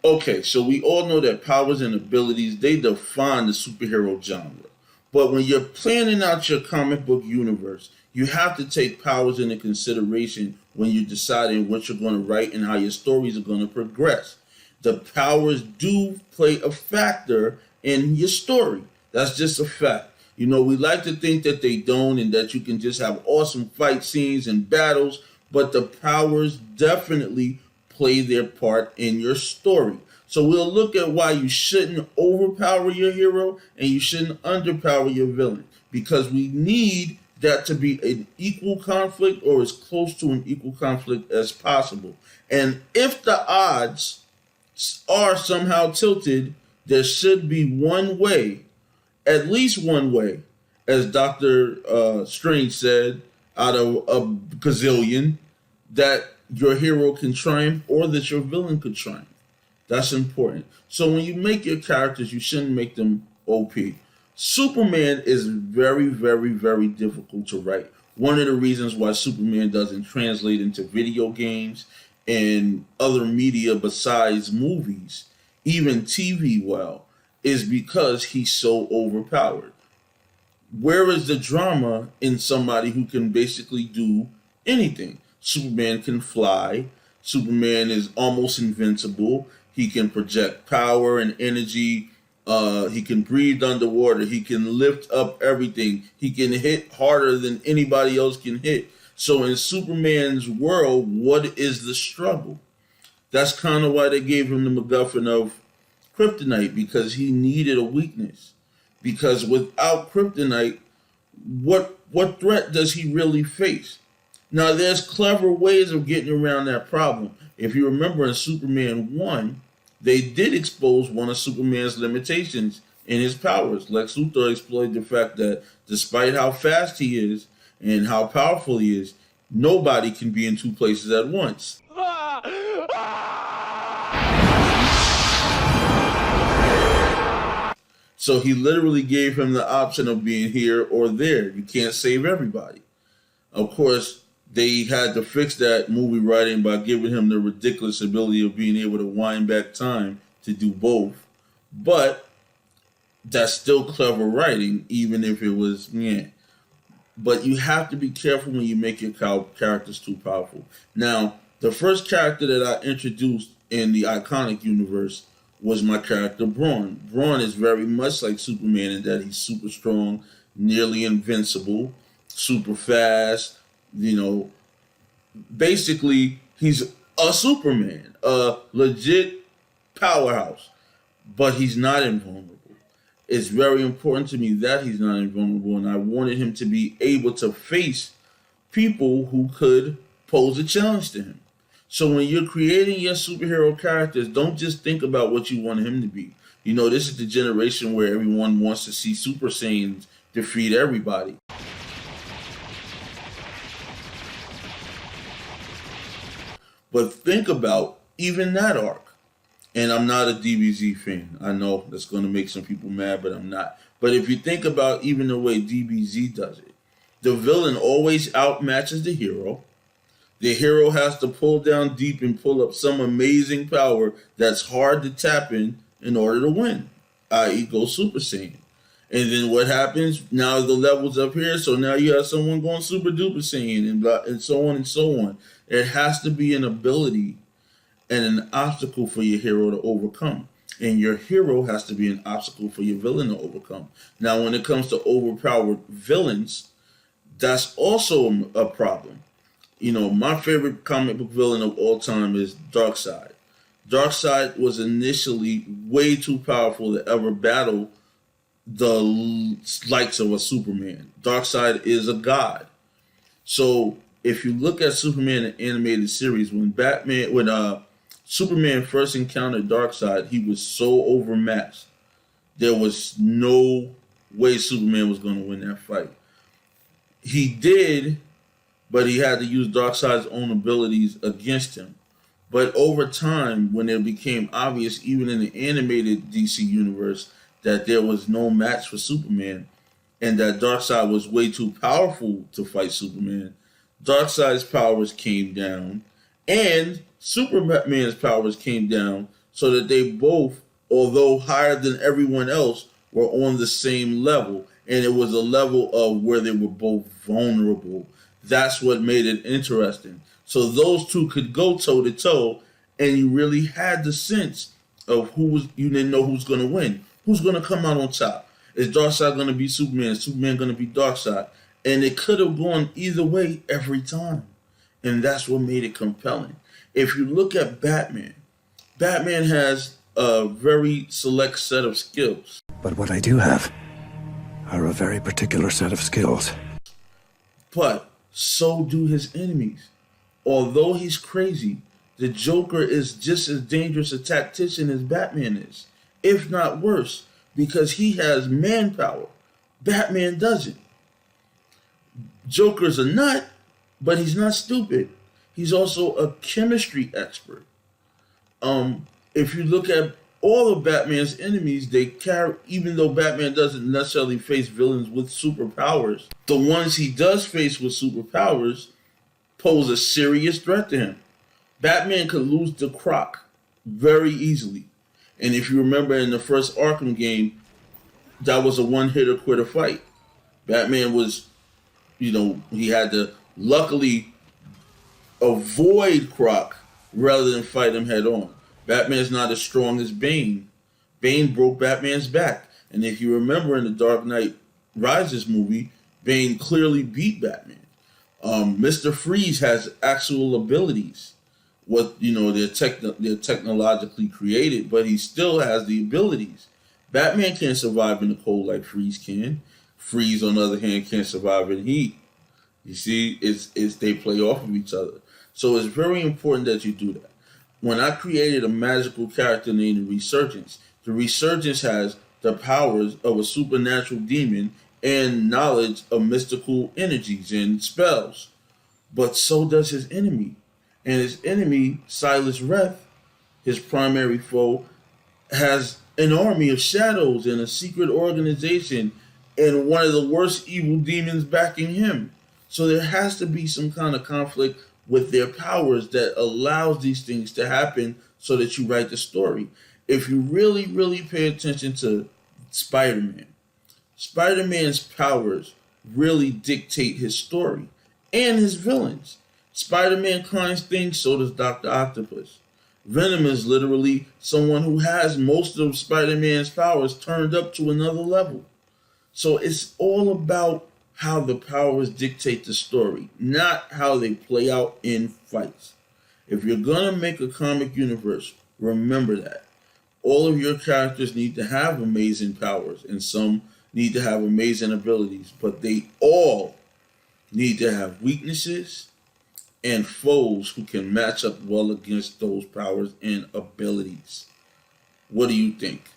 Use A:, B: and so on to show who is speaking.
A: Okay, so we all know that powers and abilities, they define the superhero genre. But when you're planning out your comic book universe, you have to take powers into consideration when you're deciding what you're going to write and how your stories are going to progress. The powers do play a factor in your story. That's just a fact. You know, we like to think that they don't and that you can just have awesome fight scenes and battles, but the powers definitely play their part in your story. So we'll look at why you shouldn't overpower your hero and you shouldn't underpower your villain, because we need that to be an equal conflict or as close to an equal conflict as possible. And if the odds are somehow tilted, there should be one way, at least one way, as Doctor Strange said, out of a gazillion, that your hero can triumph or that your villain could triumph. That's important. So when you make your characters, you shouldn't make them OP. Superman is very, very, very difficult to write. One of the reasons why Superman doesn't translate into video games and other media besides movies, even TV, well, is because he's so overpowered. Where is the drama in somebody who can basically do anything? Superman can fly. Superman is almost invincible. He can project power and energy. He can breathe underwater. He can lift up everything. He can hit harder than anybody else can hit. So in Superman's world, what is the struggle? That's kind of why they gave him the MacGuffin of kryptonite, because he needed a weakness. Because without kryptonite, what threat does he really face? Now, there's clever ways of getting around that problem. If you remember in Superman 1, they did expose one of Superman's limitations in his powers. Lex Luthor exploited the fact that despite how fast he is and how powerful he is, nobody can be in two places at once. So he literally gave him the option of being here or there. You can't save everybody. Of course, they had to fix that movie writing by giving him the ridiculous ability of being able to wind back time to do both. But that's still clever writing, even if it was, yeah. But you have to be careful when you make your characters too powerful. Now, the first character that I introduced in the Ikonic universe was my character Brawn. Brawn is very much like Superman in that he's super strong, nearly invincible, super fast. You know, basically he's a Superman, a legit powerhouse, but he's not invulnerable. It's very important to me that he's not invulnerable, and I wanted him to be able to face people who could pose a challenge to him. So when you're creating your superhero characters, don't just think about what you want him to be. You know, this is the generation where everyone wants to see Super Saiyans defeat everybody. But think about even that arc. And I'm not a DBZ fan. I know that's going to make some people mad, but I'm not. But if you think about even the way DBZ does it, the villain always outmatches the hero. The hero has to pull down deep and pull up some amazing power that's hard to tap in order to win, i.e. go Super Saiyan. And then what happens? Now the level's up here, so now you have someone going Super Duper Saiyan and so on and so on. It has to be an ability and an obstacle for your hero to overcome. And your hero has to be an obstacle for your villain to overcome. Now, when it comes to overpowered villains, that's also a problem. You know, my favorite comic book villain of all time is Darkseid. Darkseid was initially way too powerful to ever battle the likes of a Superman. Darkseid is a god. So if you look at Superman the animated series, when Superman first encountered Darkseid, he was so overmatched. There was no way Superman was going to win that fight. He did, but he had to use Darkseid's own abilities against him. But over time, when it became obvious, even in the animated DC universe, that there was no match for Superman and that Darkseid was way too powerful to fight Superman, Darkseid's powers came down and Superman's powers came down. so that they both, although higher than everyone else, were on the same level. And it was a level of where they were both vulnerable. That's what made it interesting. So those two could go toe to toe, and you really had the sense of you didn't know who's going to win. Who's going to come out on top? Is Darkseid going to be Superman? Is Superman going to be Darkseid? And it could have gone either way every time. And that's what made it compelling. If you look at Batman, Batman has a very select set of skills.
B: But what I do have are a very particular set of skills.
A: But so do his enemies. Although he's crazy, the Joker is just as dangerous a tactician as Batman is, if not worse, because he has manpower. Batman doesn't. Joker's a nut, but he's not stupid. He's also a chemistry expert. If you look at all of Batman's enemies, they carry, even though Batman doesn't necessarily face villains with superpowers, the ones he does face with superpowers pose a serious threat to him. Batman could lose to Croc very easily. And if you remember in the first Arkham game, that was a one-hitter-quitter fight. Batman was, he had to luckily avoid Croc rather than fight him head on. Batman's not as strong as Bane. Bane broke Batman's back. And if you remember in the Dark Knight Rises movie, Bane clearly beat Batman. Mr. Freeze has actual abilities. They're technologically created, but he still has the abilities. Batman can't survive in the cold like Freeze can. Freeze, on the other hand, can't survive in heat. You see, it's they play off of each other. So it's very important that you do that. When I created a magical character named the Resurgence has the powers of a supernatural demon and knowledge of mystical energies and spells. But so does his enemy. And his enemy, Silas Reth, his primary foe, has an army of shadows and a secret organization and one of the worst evil demons backing him. So there has to be some kind of conflict with their powers that allows these things to happen so that you write the story. If you really, really pay attention to Spider-Man, Spider-Man's powers really dictate his story and his villains. Spider-Man climbs things, so does Dr. Octopus. Venom is literally someone who has most of Spider-Man's powers turned up to another level. So it's all about how the powers dictate the story, not how they play out in fights. If you're going to make a comic universe, remember that. All of your characters need to have amazing powers, and some need to have amazing abilities, but they all need to have weaknesses and foes who can match up well against those powers and abilities. What do you think?